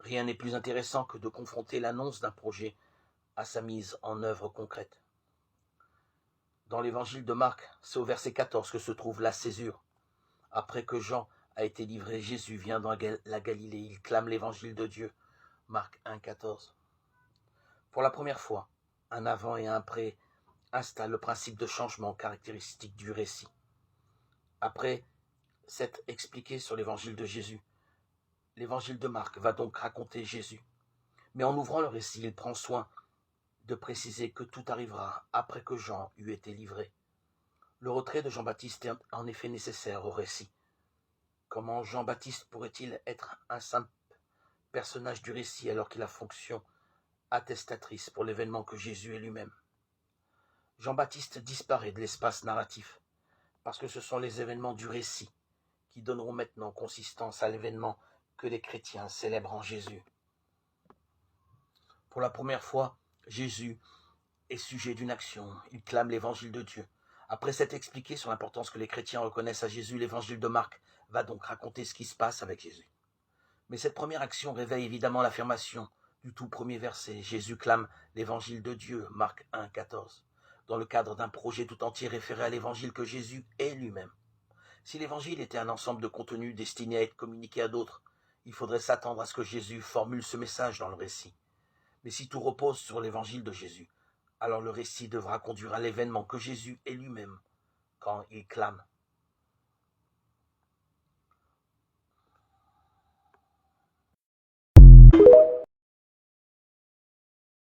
Rien n'est plus intéressant que de confronter l'annonce d'un projet à sa mise en œuvre concrète. Dans l'évangile de Marc, c'est au verset 14 que se trouve la césure. Après que Jean a été livré, Jésus vient dans la Galilée, il clame l'évangile de Dieu. Marc 1, 14. Pour la première fois, un avant et un après installe le principe de changement caractéristique du récit. Après s'être expliqué sur l'évangile de Jésus, l'évangile de Marc va donc raconter Jésus. Mais en ouvrant le récit, il prend soin de préciser que tout arrivera après que Jean eut été livré. Le retrait de Jean-Baptiste est en effet nécessaire au récit. Comment Jean-Baptiste pourrait-il être un simple personnage du récit alors qu'il a fonction attestatrice pour l'événement que Jésus est lui-même? Jean-Baptiste disparaît de l'espace narratif, parce que ce sont les événements du récit qui donneront maintenant consistance à l'événement que les chrétiens célèbrent en Jésus. Pour la première fois, Jésus est sujet d'une action, il clame l'évangile de Dieu. Après s'être expliqué sur l'importance que les chrétiens reconnaissent à Jésus, l'évangile de Marc va donc raconter ce qui se passe avec Jésus. Mais cette première action réveille évidemment l'affirmation du tout premier verset. Jésus clame l'évangile de Dieu, Marc 1, 14, dans le cadre d'un projet tout entier référé à l'évangile que Jésus est lui-même. Si l'évangile était un ensemble de contenus destinés à être communiqués à d'autres, il faudrait s'attendre à ce que Jésus formule ce message dans le récit. Mais si tout repose sur l'évangile de Jésus, alors le récit devra conduire à l'événement que Jésus est lui-même quand il clame